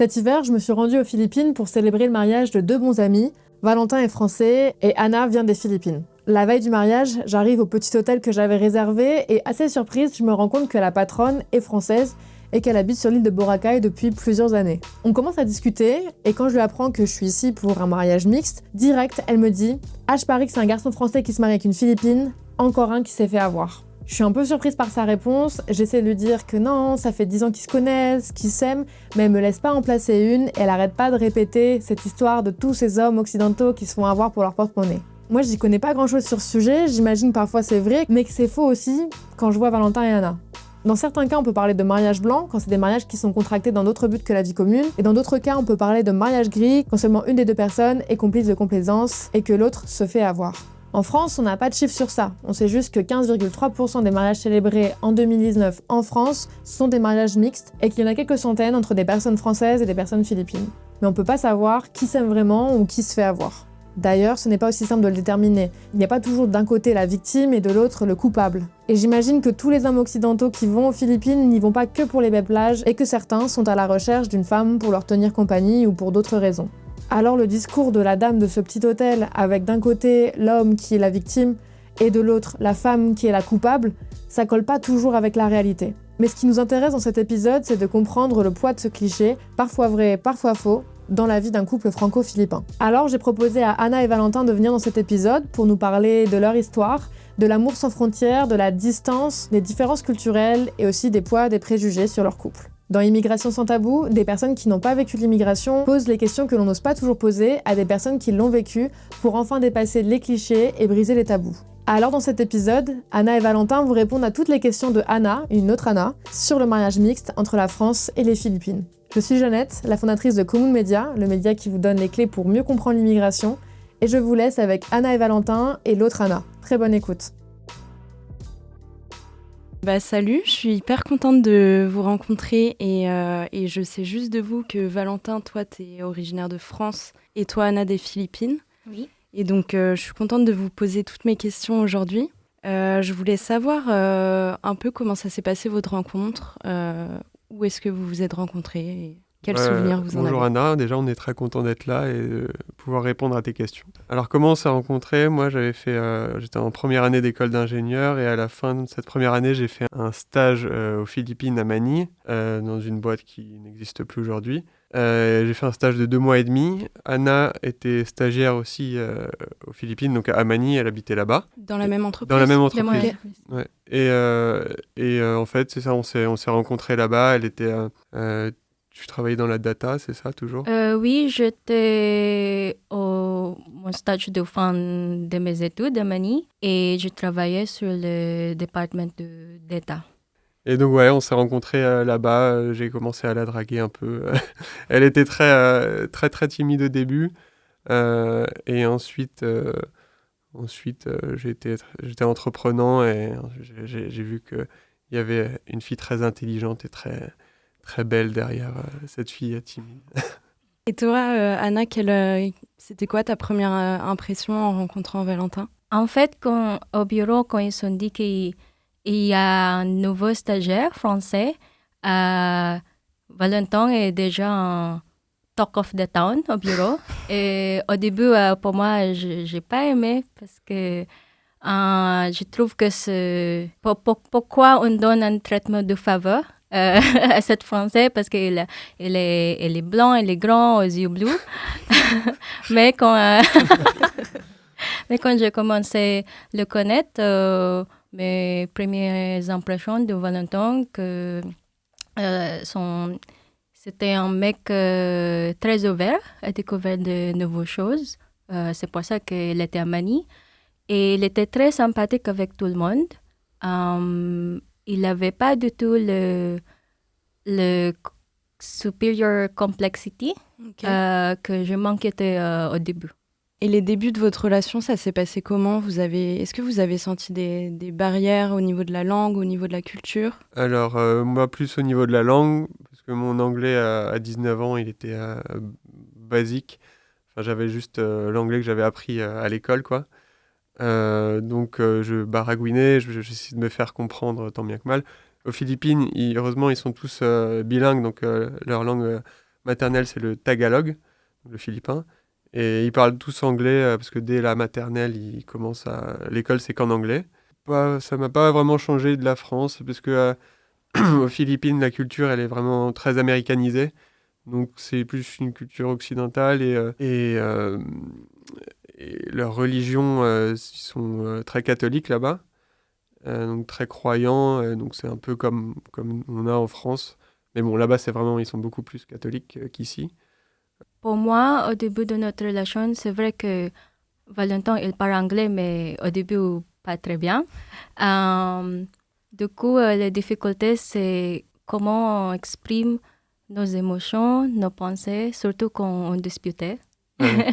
Cet hiver, je me suis rendue aux Philippines pour célébrer le mariage de deux bons amis. Valentin est français et Anna vient des Philippines. La veille du mariage, j'arrive au petit hôtel que j'avais réservé et assez surprise, je me rends compte que la patronne est française et qu'elle habite sur l'île de Boracay depuis plusieurs années. On commence à discuter et quand je lui apprends que je suis ici pour un mariage mixte, direct, elle me dit « Ah, je parie que c'est un garçon français qui se marie avec une Philippine, encore un qui s'est fait avoir ». Je suis un peu surprise par sa réponse, j'essaie de lui dire que non, ça fait 10 ans qu'ils se connaissent, qu'ils s'aiment, mais elle me laisse pas en placer une et elle arrête pas de répéter cette histoire de tous ces hommes occidentaux qui se font avoir pour leur porte-monnaie. Moi, j'y connais pas grand-chose sur ce sujet, j'imagine que parfois c'est vrai, mais que c'est faux aussi quand je vois Valentin et Anna. Dans certains cas, on peut parler de mariage blanc, quand c'est des mariages qui sont contractés dans d'autres buts que la vie commune, et dans d'autres cas, on peut parler de mariage gris, quand seulement une des deux personnes est complice de complaisance et que l'autre se fait avoir. En France, on n'a pas de chiffre sur ça. On sait juste que 15,3% des mariages célébrés en 2019 en France sont des mariages mixtes et qu'il y en a quelques centaines entre des personnes françaises et des personnes philippines. Mais on peut pas savoir qui s'aime vraiment ou qui se fait avoir. D'ailleurs, ce n'est pas aussi simple de le déterminer. Il n'y a pas toujours d'un côté la victime et de l'autre le coupable. Et j'imagine que tous les hommes occidentaux qui vont aux Philippines n'y vont pas que pour les belles plages et que certains sont à la recherche d'une femme pour leur tenir compagnie ou pour d'autres raisons. Alors le discours de la dame de ce petit hôtel, avec d'un côté l'homme qui est la victime et de l'autre la femme qui est la coupable, ça colle pas toujours avec la réalité. Mais ce qui nous intéresse dans cet épisode, c'est de comprendre le poids de ce cliché, parfois vrai, parfois faux, dans la vie d'un couple franco-philippin. Alors j'ai proposé à Anna et Valentin de venir dans cet épisode pour nous parler de leur histoire, de l'amour sans frontières, de la distance, des différences culturelles et aussi des poids des préjugés sur leur couple. Dans Immigration sans tabou, des personnes qui n'ont pas vécu l'immigration posent les questions que l'on n'ose pas toujours poser à des personnes qui l'ont vécu pour enfin dépasser les clichés et briser les tabous. Alors dans cet épisode, Anna et Valentin vous répondent à toutes les questions de Anna, une autre Anna, sur le mariage mixte entre la France et les Philippines. Je suis Jeannette, la fondatrice de Common Media, le média qui vous donne les clés pour mieux comprendre l'immigration, et je vous laisse avec Anna et Valentin et l'autre Anna. Très bonne écoute. Salut, je suis hyper contente de vous rencontrer et je sais juste de vous que Valentin, toi, t'es originaire de France et toi, Anna, des Philippines. Oui. Et donc, je suis contente de vous poser toutes mes questions aujourd'hui. Je voulais savoir un peu comment ça s'est passé votre rencontre, où est-ce que vous vous êtes rencontrés et quels souvenirs vous en avez. Bonjour Anna, déjà on est très content d'être là et de pouvoir répondre à tes questions. Alors comment on s'est rencontrés ? Moi j'étais en première année d'école d'ingénieur et à la fin de cette première année j'ai fait un stage aux Philippines à Manille, dans une boîte qui n'existe plus aujourd'hui. J'ai fait un stage de 2 mois et demi. Anna était stagiaire aussi aux Philippines, donc à Manille, elle habitait là-bas. Dans la même entreprise ? Dans la même entreprise. Okay. Ouais. Et en fait, c'est ça, on s'est rencontrés là-bas. Elle était... tu travaillais dans la data, c'est ça, toujours ? Oui, j'étais au mon stage de fin de mes études à Manille et je travaillais sur le département de data. Et donc, ouais, on s'est rencontrés là-bas. J'ai commencé à la draguer un peu. Elle était très, très, très timide au début. Et ensuite, j'étais entreprenant et j'ai vu qu'il y avait une fille très intelligente et très, très belle derrière cette fille timide. Et toi, Anna, c'était quoi ta première impression en rencontrant Valentin ? En fait, au bureau, quand ils ont dit qu'il y a un nouveau stagiaire français, Valentin est déjà un talk of the town au bureau. Et au début, pour moi, je n'ai pas aimé parce que je trouve que pourquoi on donne un traitement de faveur à cette Française parce qu'elle est blanc, elle est grand, aux yeux bleus. Mais quand j'ai commencé à le connaître, mes premières impressions de Valentin, que c'était un mec très ouvert à découvrir de nouvelles choses. C'est pour ça qu'il était à Manille. Et il était très sympathique avec tout le monde. Il n'avait pas du tout le superior complexity que je manquais au début. Et les débuts de votre relation, ça s'est passé comment ? Est-ce que vous avez senti des barrières au niveau de la langue, au niveau de la culture ? Alors, moi, plus au niveau de la langue, parce que mon anglais à 19 ans, il était basique. Enfin, j'avais juste l'anglais que j'avais appris à l'école, quoi. Donc, je baragouinais, j'essayais de me faire comprendre tant bien que mal. Aux Philippines, heureusement, ils sont tous bilingues, donc leur langue maternelle, c'est le tagalog, le philippin. Et ils parlent tous anglais parce que dès la maternelle, l'école, c'est qu'en anglais. Ça m'a pas vraiment changé de la France parce que aux Philippines, la culture, elle est vraiment très américanisée. Donc c'est plus une culture occidentale et leur religion, ils sont très catholiques là-bas, donc très croyants. Donc c'est un peu comme on a en France. Mais bon, là-bas, ils sont beaucoup plus catholiques qu'ici. Pour moi, au début de notre relation, c'est vrai que Valentin, il parle anglais, mais au début, pas très bien. Du coup, les difficultés, c'est comment on exprime nos émotions, nos pensées, surtout quand on disputait. Ouais.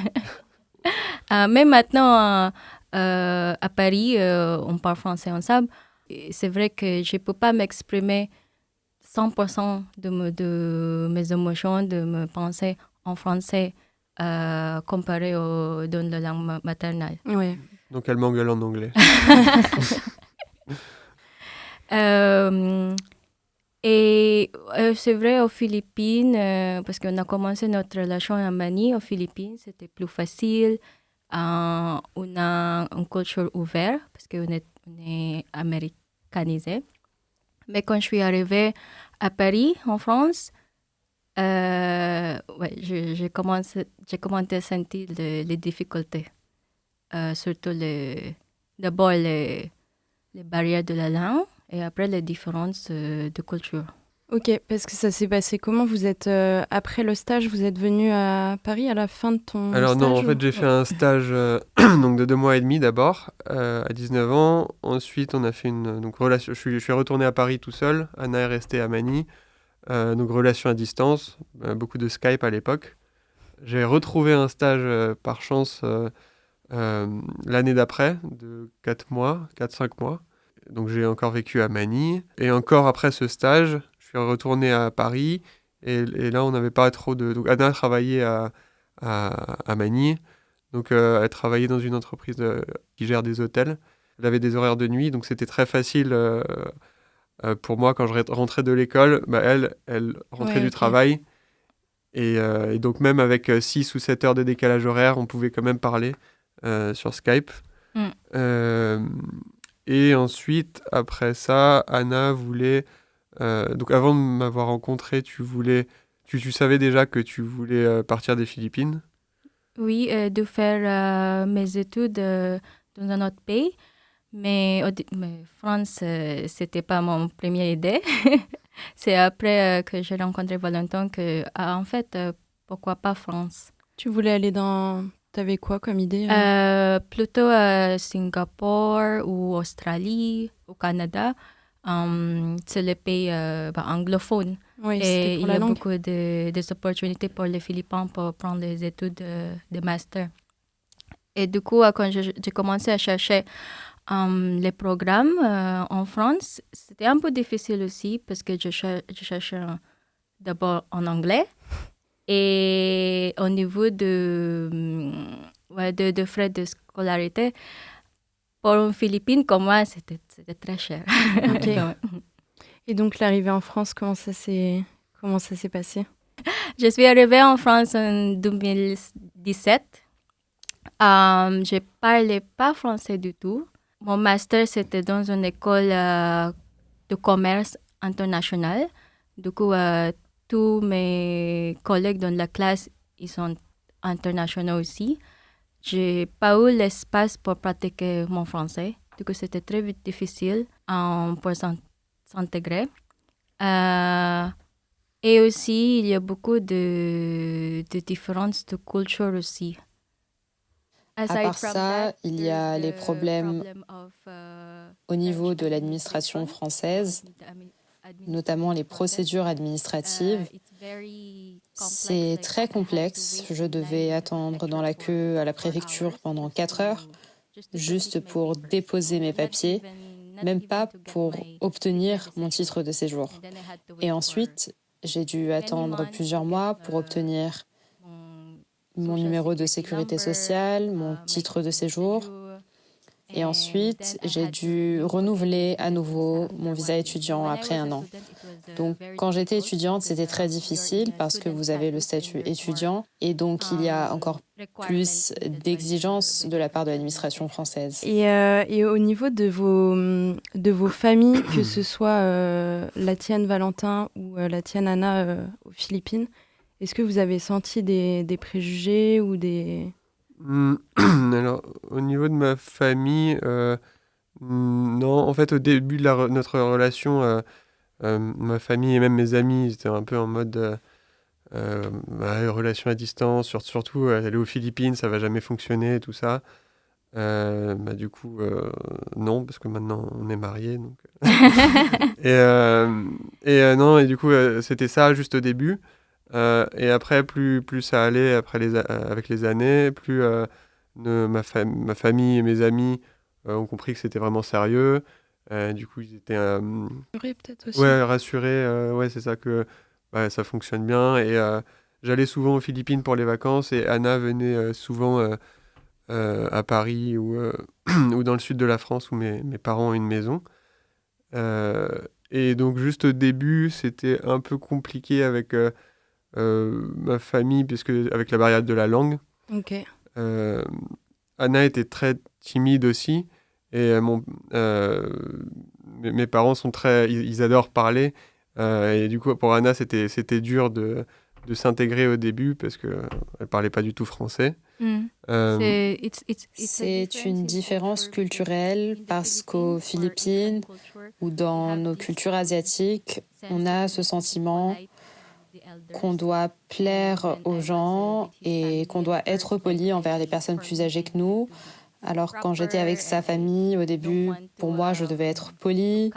Même maintenant, à Paris, on parle français ensemble. Et c'est vrai que je ne peux pas m'exprimer 100% de mes émotions, de mes pensées en français comparé dans la langue maternelle. Ouais. Donc elle m'engueule en anglais. Et c'est vrai aux Philippines, parce qu'on a commencé notre relation à Manille aux Philippines, c'était plus facile. On a une culture ouverte parce qu'on est américanisé. Mais quand je suis arrivée à Paris, en France, j'ai commencé à sentir les difficultés. Surtout d'abord les barrières de la langue et après les différences de culture. Ok, parce que ça s'est passé comment? Vous êtes, après le stage, vous êtes venu à Paris à la fin de ton Alors stage non, en fait, j'ai fait un stage donc de 2 mois et demi d'abord, à 19 ans. Ensuite, on a fait une relation. Je suis retourné à Paris tout seul. Anna est restée à Manille. Donc relation à distance, beaucoup de Skype à l'époque. J'ai retrouvé un stage par chance l'année d'après, de 4-5 mois. Donc j'ai encore vécu à Manille. Et encore après ce stage, je suis retourné à Paris. Et là, on n'avait pas trop de... Donc Anna travaillait à Manille. Donc elle travaillait dans une entreprise qui gère des hôtels. Elle avait des horaires de nuit, donc c'était très facile pour moi quand je rentrais de l'école. Elle rentrait Ouais, du ok. travail. Et donc même avec 6 ou 7 heures de décalage horaire, on pouvait quand même parler sur Skype. Mm. Et ensuite, après ça, Anna voulait... donc avant de m'avoir rencontré, tu savais déjà que tu voulais partir des Philippines. Oui, de faire mes études dans un autre pays. Mais France, c'était pas mon première idée. C'est après que j'ai rencontré Valentin que, en fait, pourquoi pas France? Tu voulais aller dans... T'avais quoi comme idée Plutôt à Singapour ou Australie ou Canada. C'est les pays anglophones. Oui, Et c'était pour il y la a langue. beaucoup des opportunités pour les Philippins pour prendre les études de master. Et du coup, quand j'ai commencé à chercher les programmes en France, c'était un peu difficile aussi parce que je cherchais d'abord en anglais et au niveau de frais de scolarité, pour une Philippine comme moi, c'était très cher. Ok. Et donc l'arrivée en France, comment ça s'est passé? Je suis arrivée en France en 2017. Je ne parlais pas français du tout. Mon master, c'était dans une école de commerce international. Du coup, tous mes collègues dans la classe, ils sont internationaux aussi. J'ai pas eu l'espace pour pratiquer mon français. Du coup, c'était très vite difficile pour s'intégrer. Et aussi, il y a beaucoup de différences de culture aussi. À part ça, il y a les problèmes au niveau de l'administration française, notamment les procédures administratives. C'est très complexe. Je devais attendre dans la queue à la préfecture pendant 4 heures, juste pour déposer mes papiers, même pas pour obtenir mon titre de séjour. Et ensuite, j'ai dû attendre plusieurs mois pour obtenir mon numéro de sécurité sociale, mon titre de séjour. Et ensuite, j'ai dû renouveler à nouveau mon visa étudiant après 1 an. Donc, quand j'étais étudiante, c'était très difficile parce que vous avez le statut étudiant et donc il y a encore plus d'exigences de la part de l'administration française. Et au niveau de vos familles, que ce soit la tienne Valentin ou la tienne Anna aux Philippines, est-ce que vous avez senti des préjugés ou des... Alors, au niveau de ma famille, non. En fait, au début de notre relation, ma famille et même mes amis, ils étaient un peu en mode relation à distance, surtout aller aux Philippines, ça va jamais fonctionner et tout ça. Du coup, non, parce que maintenant on est mariés. Donc... non, et du coup, c'était ça juste au début. Et après, plus ça allait avec les années, plus ma famille et mes amis ont compris que c'était vraiment sérieux. Du coup, ils étaient Rassurés peut-être aussi. ouais, rassurés. Ouais, c'est ça que ça fonctionne bien. Et j'allais souvent aux Philippines pour les vacances et Anna venait souvent à Paris ou dans le sud de la France où mes parents ont une maison. Et donc, juste au début, c'était un peu compliqué avec ma famille, puisque avec la barrière de la langue. Ok. Anna était très timide aussi, et mes parents sont ils adorent parler, et du coup pour Anna c'était dur de s'intégrer au début parce que elle parlait pas du tout français. C'est une différence culturelle parce qu'aux Philippines ou dans nos cultures asiatiques, on a ce sentiment qu'on doit plaire aux gens et qu'on doit être poli envers les personnes plus âgées que nous. Alors quand j'étais avec sa famille au début, pour moi je devais être poli,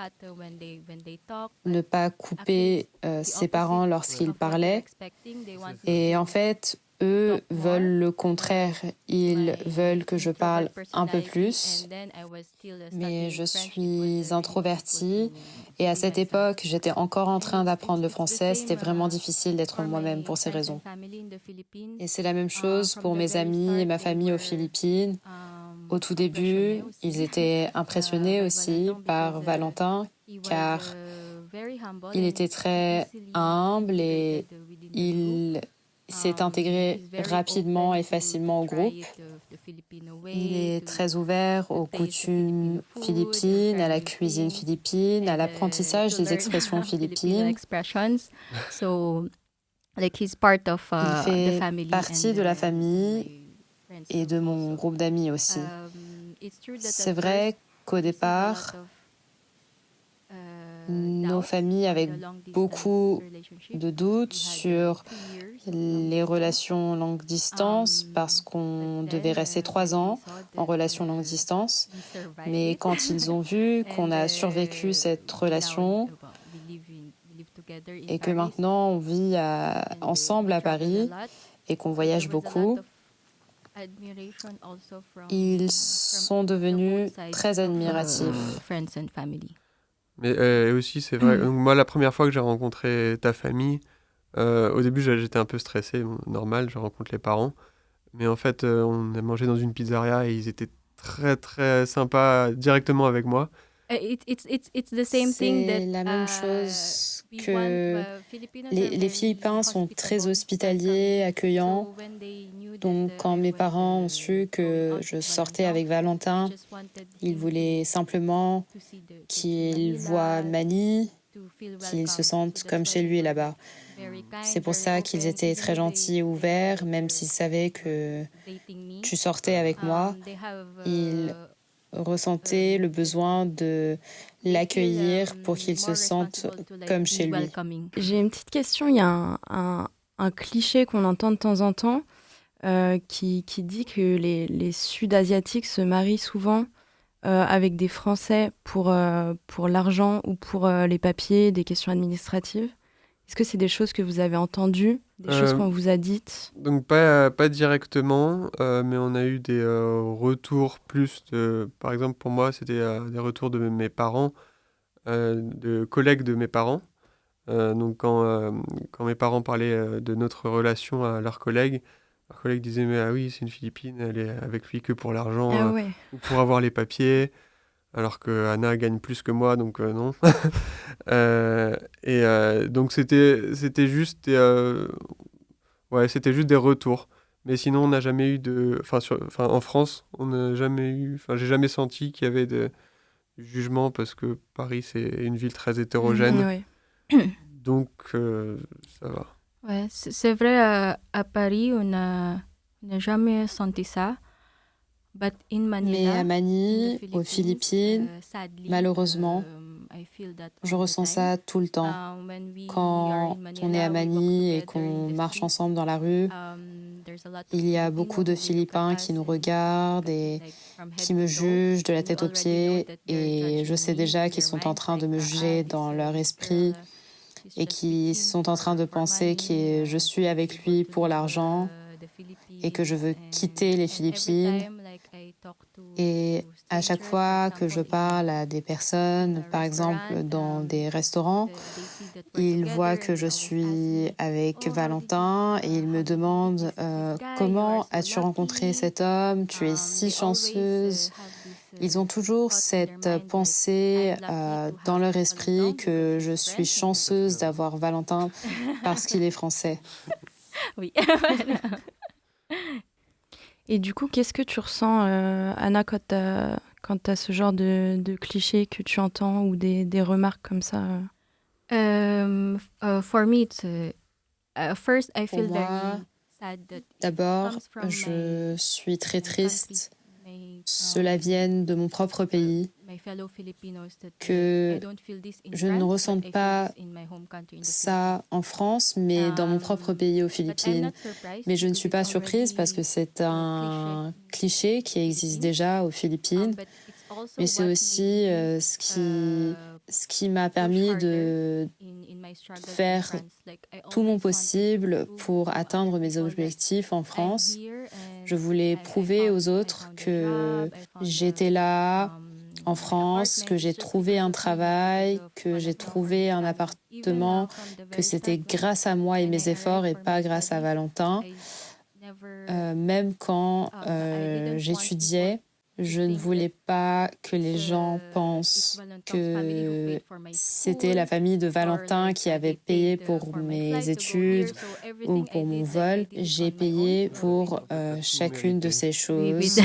ne pas couper ses parents lorsqu'ils parlaient. Et en fait, eux veulent le contraire. Ils veulent que je parle un peu plus, mais je suis introvertie. Et à cette époque, j'étais encore en train d'apprendre le français. C'était vraiment difficile d'être moi-même pour ces raisons. Et c'est la même chose pour mes amis et ma famille aux Philippines. Au tout début, ils étaient impressionnés aussi par Valentin, car il était très humble et il s'est intégré rapidement et facilement au groupe. Il est très ouvert aux coutumes philippines, à la cuisine philippine, à l'apprentissage des expressions philippines. Il fait partie de la famille et de mon groupe d'amis aussi. C'est vrai qu'au départ, nos familles avaient beaucoup de doutes sur les relations longue distance parce qu'on devait rester 3 ans en relation longue distance. Mais quand ils ont vu qu'on a survécu cette relation et que maintenant on vit ensemble à Paris et qu'on voyage beaucoup, ils sont devenus très admiratifs. Mais aussi, c'est vrai, donc, moi, la première fois que j'ai rencontré ta famille, au début, j'étais un peu stressé, normal, je rencontre les parents. Mais en fait, on a mangé dans une pizzeria et ils étaient très, très sympas directement avec moi. C'est la même chose que les Philippins sont très hospitaliers, accueillants. Donc, quand mes parents ont su que je sortais avec Valentin, ils voulaient simplement qu'il voie Manny, qu'il se sente comme chez lui là-bas. C'est pour ça qu'ils étaient très gentils et ouverts, même s'ils savaient que tu sortais avec moi. Ils ressentaient le besoin de l'accueillir pour qu'il se sente comme chez lui. J'ai une petite question. Il y a un cliché qu'on entend de temps en temps qui dit que les Sud-Asiatiques se marient souvent avec des Français pour l'argent ou pour les papiers, des questions administratives. Est-ce que c'est des choses que vous avez entendues, des choses qu'on vous a dites? Donc pas directement, mais on a eu des retours plus de... Par exemple, pour moi, c'était des retours de mes parents, de collègues de mes parents. Donc quand mes parents parlaient de notre relation à leurs collègues, leurs collègues disaient mais ah oui, c'est une Philippine, elle est avec lui que pour l'argent ou pour avoir les papiers, alors que Anna gagne plus que moi, donc non. Donc c'était juste c'était juste des retours. Mais sinon, on n'a jamais eu en France, on n'a jamais eu... Enfin, j'ai jamais senti qu'il y avait du jugement parce que Paris, c'est une ville très hétérogène. Donc, ça va. Ouais, c'est vrai, à Paris, on n'a jamais senti ça. Mais à Manille, aux Philippines, malheureusement, je ressens ça tout le temps. Quand on est à Manille et qu'on marche ensemble dans la rue, il y a beaucoup de Philippins qui nous regardent et qui me jugent de la tête aux pieds. Et je sais déjà qu'ils sont en train de me juger dans leur esprit et qui sont en train de penser que je suis avec lui pour l'argent et que je veux quitter les Philippines. Et à chaque fois que je parle à des personnes, par exemple dans des restaurants, ils voient que je suis avec Valentin et ils me demandent comment as-tu rencontré cet homme? Tu es si chanceuse. Ils ont toujours cette pensée dans leur esprit que je suis chanceuse d'avoir Valentin parce qu'il est français. Oui. Et du coup, qu'est-ce que tu ressens, Anna, quand t'as ce genre de clichés que tu entends ou des remarques comme ça For me, first I feel Pour moi, very sad that d'abord, je suis très triste. Cela vienne de mon propre pays, que je ne ressente pas ça en France, mais dans mon propre pays, aux Philippines. Mais je ne suis pas surprise parce que c'est un cliché qui existe déjà aux Philippines. Mais c'est aussi ce qui m'a permis de faire tout mon possible pour atteindre mes objectifs en France. Je voulais prouver aux autres que j'étais là en France, que j'ai trouvé un travail, que j'ai trouvé un appartement, que c'était grâce à moi et mes efforts et pas grâce à Valentin. Même quand j'étudiais, je ne voulais pas que les gens pensent que c'était la famille de Valentin qui avait payé pour mes études ou pour mon vol. J'ai payé pour chacune de ces choses.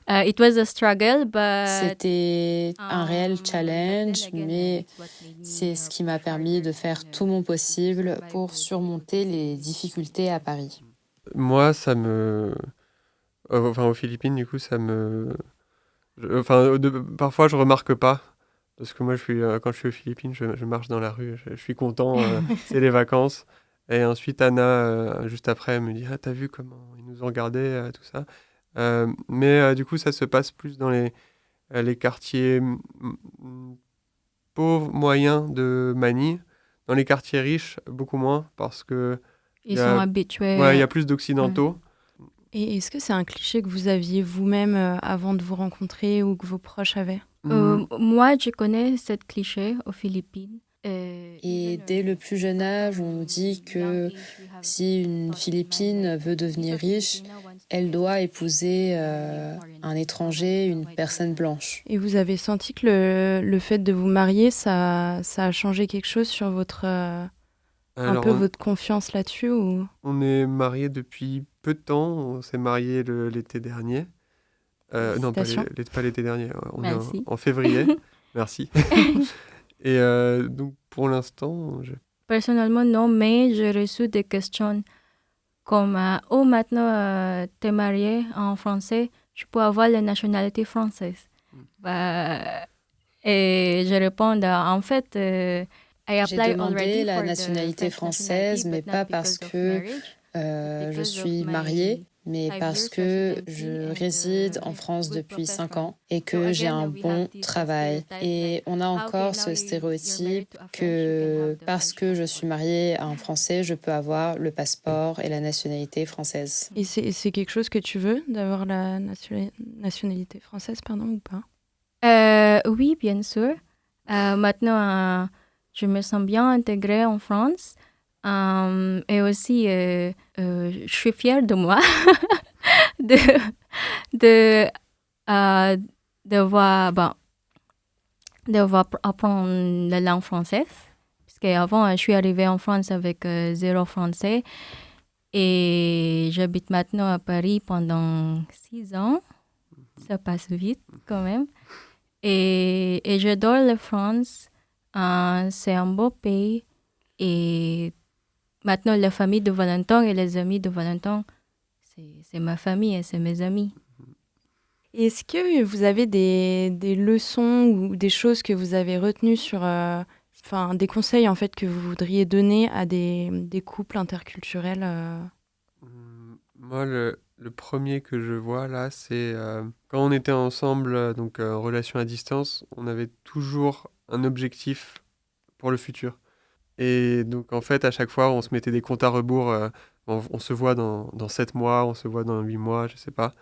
It was a struggle, but c'était un réel challenge, mais c'est ce qui m'a permis de faire tout mon possible pour surmonter les difficultés à Paris. Moi, aux Philippines, du coup, parfois, je remarque pas. Parce que moi, quand je suis aux Philippines, je marche dans la rue, je suis content, c'est les vacances. Et ensuite, Anna, juste après, elle me dit « Ah, t'as vu comment ils nous ont regardés, tout ça ?» Mais du coup, ça se passe plus dans les quartiers pauvres, moyens de Manille. Dans les quartiers riches, beaucoup moins, parce que ils sont habitués. Ouais, il y a plus d'occidentaux. Et est-ce que c'est un cliché que vous aviez vous-même avant de vous rencontrer ou que vos proches avaient Moi, je connais cette cliché aux Philippines. Et dès le plus jeune âge, on nous dit que si une Philippine veut devenir riche, elle doit épouser un étranger, une personne blanche. Et vous avez senti que le fait de vous marier, ça a changé quelque chose sur votre confiance là-dessus ou... On est mariés depuis peu de temps. On s'est mariés l'été dernier. Non, pas l'été dernier. On est en février. Merci. Et donc, pour l'instant... Personnellement, non, mais j'ai reçu des questions comme « Oh, maintenant, t'es marié en français, tu peux avoir la nationalité française. » Et je réponds « En fait, j'ai demandé la nationalité française, mais pas parce que je suis mariée, mais parce que je réside en France depuis 5 ans et que j'ai un bon travail. Et on a encore ce stéréotype que parce que je suis mariée à un Français, je peux avoir le passeport et la nationalité française. Et c'est quelque chose que tu veux, d'avoir la nationalité française, ou pas Oui, bien sûr. Maintenant, je me sens bien intégrée en France. Et aussi, je suis fière de moi de, de, devoir apprendre la langue française. Parce qu'avant, je suis arrivée en France avec zéro français. Et j'habite maintenant à Paris pendant 6 ans. Ça passe vite quand même. Et j'adore la France. C'est un beau pays. Et maintenant, la famille de Valentin et les amis de Valentin, c'est ma famille et c'est mes amis. Est-ce que vous avez des leçons ou des choses que vous avez retenues sur... des conseils en fait que vous voudriez donner à des couples interculturels Moi, le premier que je vois là, c'est quand on était ensemble, donc en relation à distance, on avait toujours un objectif pour le futur. Et donc en fait, à chaque fois, on se mettait des comptes à rebours. On se voit dans 7 mois, on se voit dans 8 mois, je sais pas.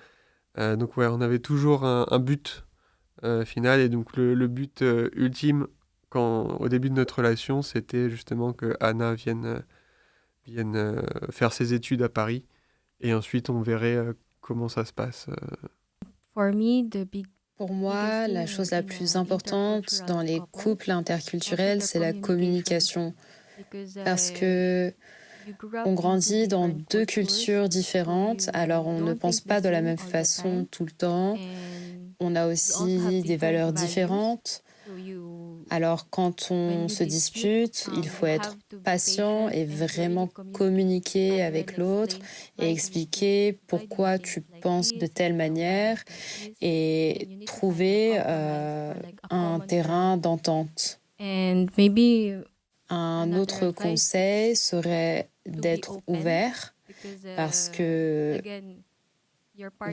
Donc ouais, on avait toujours un but final. Et donc le but ultime, au début de notre relation, c'était justement que Anna vienne faire ses études à Paris. Et ensuite, on verrait comment ça se passe. Pour moi, la chose la plus importante dans les couples interculturels, c'est la communication. Parce que on grandit dans 2 cultures différentes, alors on ne pense pas de la même façon tout le temps. On a aussi des valeurs différentes. Alors quand on se dispute, il faut être patient et vraiment communiquer avec l'autre et expliquer pourquoi tu penses de telle manière et trouver un terrain d'entente. Un autre conseil serait d'être ouvert parce que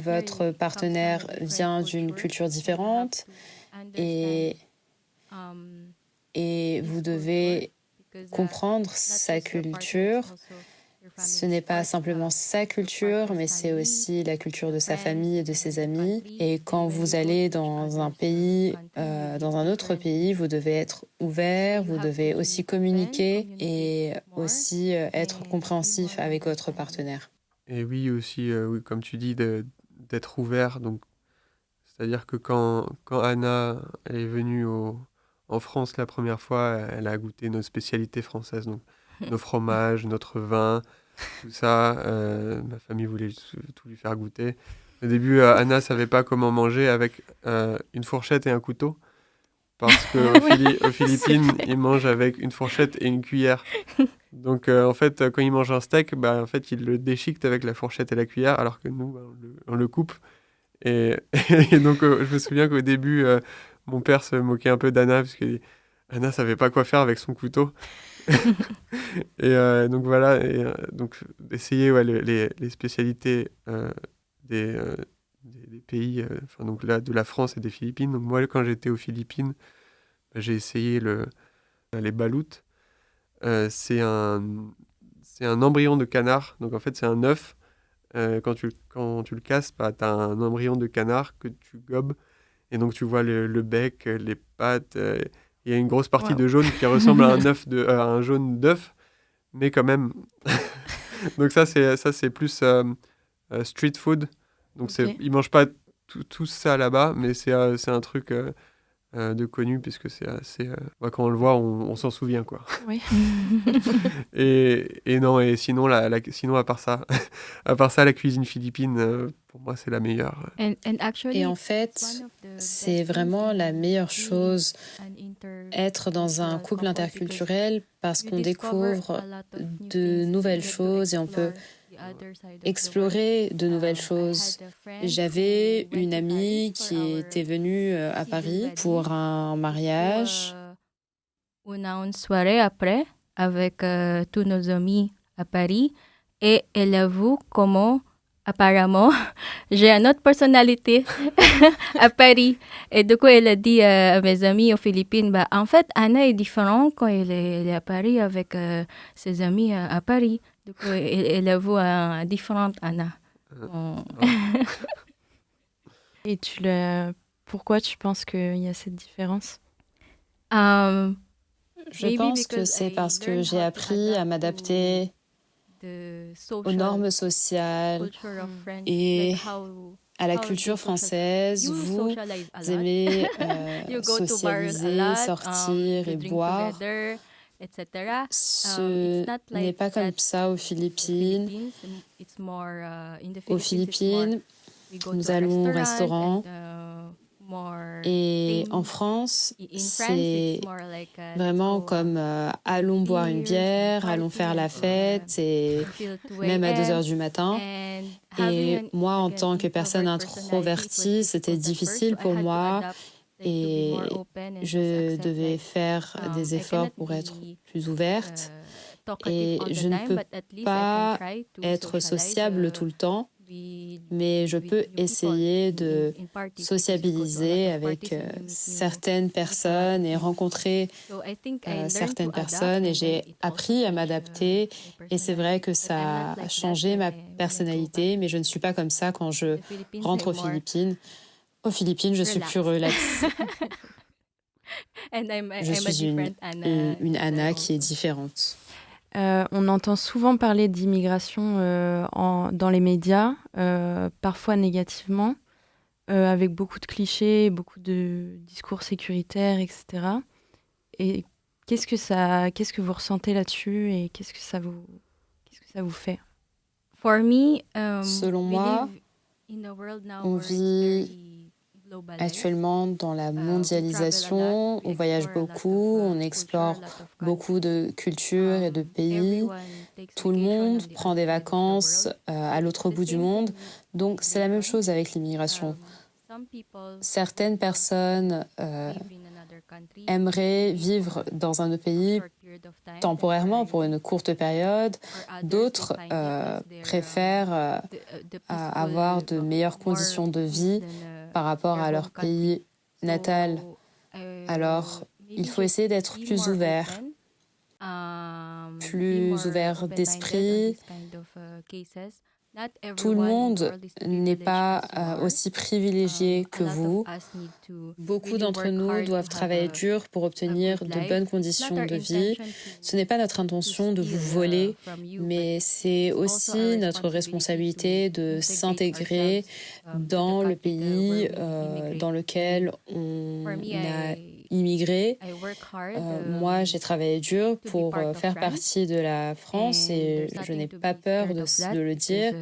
votre partenaire vient d'une culture différente et vous devez comprendre sa culture. Ce n'est pas simplement sa culture, mais c'est aussi la culture de sa famille et de ses amis. Et quand vous allez dans un pays, dans un autre pays, vous devez être ouvert, vous devez aussi communiquer et aussi être compréhensif avec votre partenaire. Et oui, aussi, oui, comme tu dis, d'être ouvert. Donc, c'est-à-dire que quand Anna elle est venue en France la première fois, elle a goûté nos spécialités françaises, donc nos fromages, notre vin, tout ça. Ma famille voulait tout lui faire goûter. Au début, Anna savait pas comment manger avec une fourchette et un couteau, parce qu'aux Philippines, ils mangent avec une fourchette et une cuillère. Donc, en fait, quand ils mangent un steak, en fait, ils le déchiquetent avec la fourchette et la cuillère, alors que nous, on le coupe. Et, et donc, je me souviens qu'au début, mon père se moquait un peu d'Anna, parce que Anna savait pas quoi faire avec son couteau. Et donc voilà, donc essayer les spécialités des pays, donc là, de la France et des Philippines. Donc moi, quand j'étais aux Philippines, j'ai essayé les baloutes. C'est un embryon de canard, donc en fait c'est un œuf. Quand tu le casses, tu as un embryon de canard que tu gobes, et donc tu vois le bec, les pattes. Il y a une grosse partie de jaune qui ressemble à à un jaune d'œuf, mais quand même. Donc ça c'est plus street food. Donc ils mangent pas tout ça là-bas, mais c'est un truc de connu, puisque c'est assez... quand on le voit, on s'en souvient, quoi. Oui. et non, et sinon, sinon à part ça, la cuisine philippine, pour moi, c'est la meilleure. Et en fait, c'est vraiment la meilleure chose, être dans un couple interculturel, parce qu'on découvre de nouvelles choses et on peut explorer de nouvelles choses. J'avais une amie qui était venue à Paris pour un mariage. Une soirée après, avec tous nos amis à Paris, et elle avoue comment, apparemment, j'ai une autre personnalité à Paris. Et du coup, elle a dit à mes amis aux Philippines, en fait, Anna est différente quand elle est à Paris avec ses amis à Paris. Du coup, elle avoue une différente Anna. Et pourquoi tu penses qu'il y a cette différence? Je pense que c'est parce que j'ai appris à m'adapter aux normes sociales et à la culture française. Vous aimez socialiser, sortir et boire. Ce n'est pas comme ça aux Philippines. Aux Philippines, nous allons au restaurant. Et en France, c'est vraiment comme allons boire une bière, allons faire la fête, et même à 2 heures du matin. Et moi, en tant que personne introvertie, c'était difficile pour moi et je devais faire des efforts pour être plus ouverte. Et je ne peux pas être sociable tout le temps. Mais je peux essayer de sociabiliser avec certaines personnes et rencontrer certaines personnes. Et j'ai appris à m'adapter. Et c'est vrai que ça a changé ma personnalité, mais je ne suis pas comme ça quand je rentre aux Philippines. Aux Philippines, je suis plus relaxe. Je suis une Anna qui est différente. On entend souvent parler d'immigration dans les médias, parfois négativement, avec beaucoup de clichés, beaucoup de discours sécuritaires, etc. Et qu'est-ce que vous ressentez là-dessus et qu'est-ce que ça vous fait? Selon moi, on vit actuellement dans la mondialisation, on voyage beaucoup, on explore beaucoup de cultures et de pays. Tout le monde prend des vacances à l'autre bout du monde. Donc c'est la même chose avec l'immigration. Certaines personnes aimeraient vivre dans un autre pays temporairement pour une courte période. D'autres préfèrent avoir de meilleures conditions de vie par rapport à leur pays natal. Alors, il faut essayer d'être plus ouvert d'esprit. Tout le monde n'est pas aussi privilégié que vous. Beaucoup d'entre nous doivent travailler dur pour obtenir de bonnes conditions de vie. Ce n'est pas notre intention de vous voler, mais c'est aussi notre responsabilité de s'intégrer dans le pays dans lequel on a immigré. Moi, j'ai travaillé dur pour faire partie de la France et je n'ai pas peur de le dire.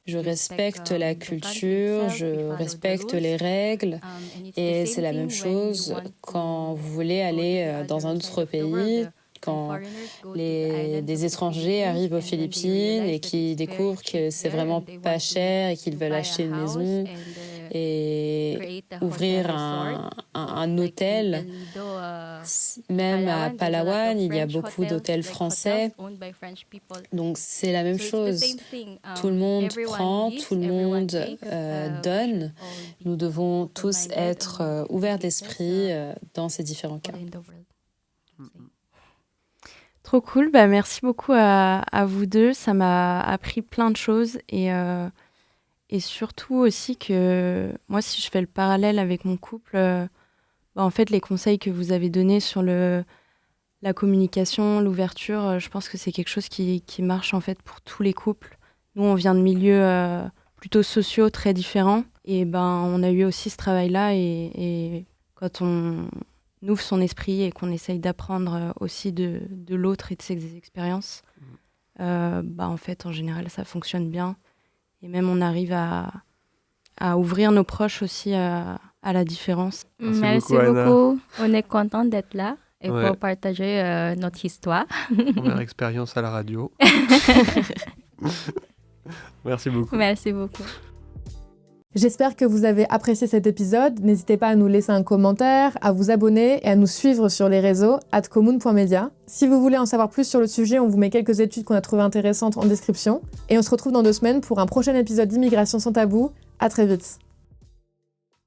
Je respecte la culture, je respecte les règles et c'est la même chose quand vous voulez aller dans un autre pays. Quand des étrangers arrivent aux Philippines et qui découvrent que c'est vraiment pas cher et qu'ils veulent acheter une maison et ouvrir un hôtel. Même à Palawan, il y a beaucoup d'hôtels français. Donc c'est la même chose. Tout le monde prend, tout le monde donne. Nous devons tous être ouverts d'esprit dans ces différents cas. Trop cool, merci beaucoup à vous deux, ça m'a appris plein de choses et surtout aussi que moi si je fais le parallèle avec mon couple, en fait les conseils que vous avez donnés sur la communication, l'ouverture, je pense que c'est quelque chose qui marche en fait pour tous les couples. Nous on vient de milieux plutôt sociaux très différents et on a eu aussi ce travail-là et quand on ouvre son esprit et qu'on essaye d'apprendre aussi de l'autre et de ses expériences, en fait, en général, ça fonctionne bien. Et même, on arrive à ouvrir nos proches aussi à la différence. Merci beaucoup. On est content d'être là et pour partager notre histoire. Première expérience à la radio. Merci beaucoup. Merci beaucoup. J'espère que vous avez apprécié cet épisode. N'hésitez pas à nous laisser un commentaire, à vous abonner et à nous suivre sur les réseaux @commune.media. Si vous voulez en savoir plus sur le sujet, on vous met quelques études qu'on a trouvées intéressantes en description. Et on se retrouve dans 2 semaines pour un prochain épisode d'Immigration sans tabou. À très vite.